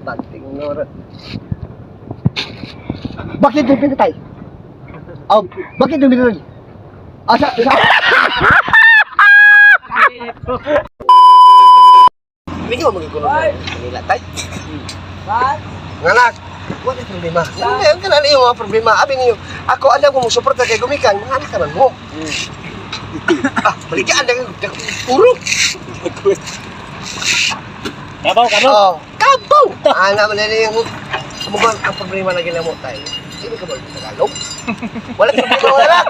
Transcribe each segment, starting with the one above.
Banting nor. Bakit yung pinatay? Oh, bakit yung pinatay? Asa? Hindi ko magigulong na Manila, tay. What? Nganak, wala problema. Hindi, ang kanala yung mga problema. Abi niyo, ako alam ko mo suporta kay Gumikan, mga anak naman mo. Balikaan na kayo, puro. Kabaw. Oh, kabaw! Naman na yung kumukuhan ang problema na ginamot tayo. Hindi ka ba yung Tagalog? Wala problema, wala.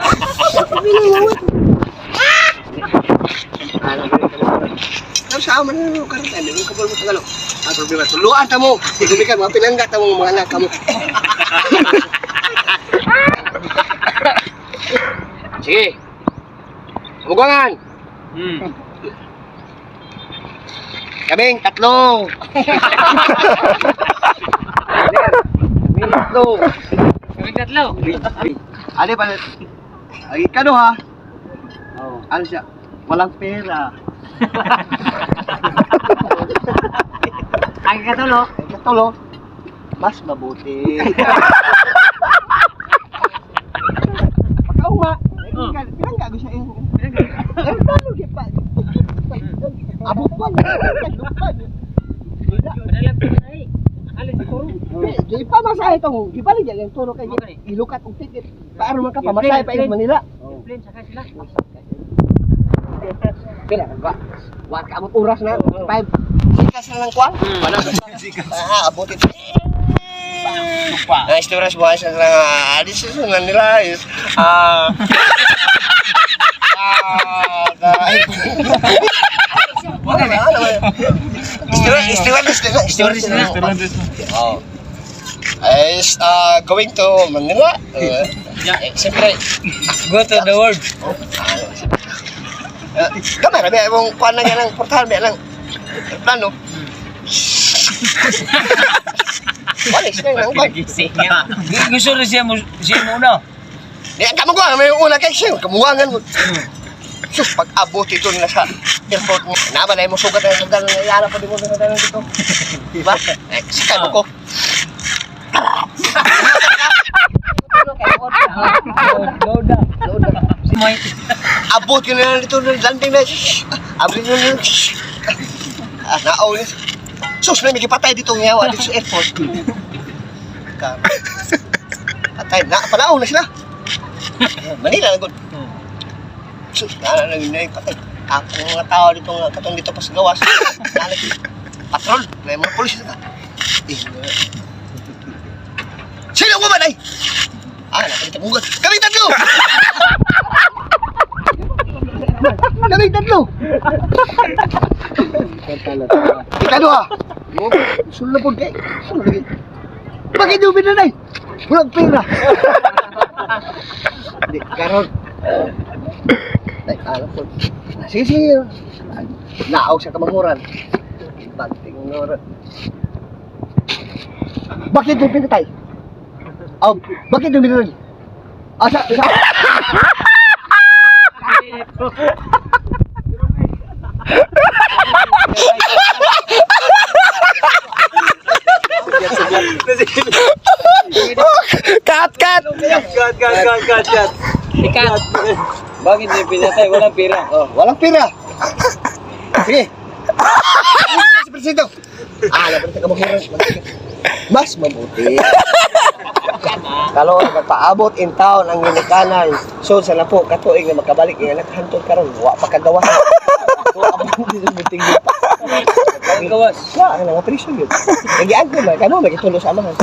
Ano sa aman na yung karoon tayo? Hindi ka ba yung Tagalog? Ang problema, tuluan ta mo. Gumikan, mga pinanggat ta mo mga anak ka mo. Sige. Kumukuhan! Kaming tatlo. Kaming tatlo. Ano pa? Ay, kano ha? Oh. Ano siya? Walang pera. Ang katulo. Ay, katulo. Mas mabuti. Pagkauma. Pinangga ko siya. Ay, paano pa? Abot pa. Madalang pinay. Alis siguro. Di pa masahe itong. Di pa rin yung turo kay ilukat ang ticket. Paano man ka pa masahe pa in Manila? Plane sakay sila. Pila ba? Wa ka mo oras na. 5. Sikas na lang kuan. Wala sikas. Abot ito. Storage mo sa this is nila is Stewardess na. Oh. Is going to Manila. Siyempre, Go to the world. kamera, may mong kuhan na yan ng portal, may lang plano. Walis na yung kuhan. Gusto rin siya mo una. Di ka mo kuhan, may una kay siya, kamuhangan mo. Sus, pag-abot ito na sa airport mo. Naba na yung sugat na yung sandal na iala pa di mo sa sandal dito. Diba? Sikay mo ko. Loda. Abot yun na dito ng landing na. Abot yun na. Naaw yun. Sus, may magipatay dito ngayawa dito sa airport. Patay na. Palaaw na sila. Manila na good. Sus, naging na yung patay. Ako mga tao dito nga katong dito pa sa gawas. Patrol. May mga polis na. Sino mo ba na? Nakalita mong got. Kaming tatlo! Kaming tatlo! Ikano ha? Sulo na po kay. Bakit yung binanay? Walang pera. Hindi, karon. Ay, alam po. Sige. Naaw sa kamamuran. Banting nor. Bakit yung pinatay? Oh, bakit yung pinatay? Asa? Cut! Ikat. Bakit niya pinatay? Walang pera. Oh, walang pera. Sige. Si Presidente. Laban ka kamamuran. Mas mabuti. Kalau nagpaabot in town ang ginikanan, so sa napo katuig na makabalik nga naghantod karon wa pa kagawas. So abot din sa buting dito. Ang gawas. Ang nga presyo yun. Nagiag ko na kano magitulo sa amahan.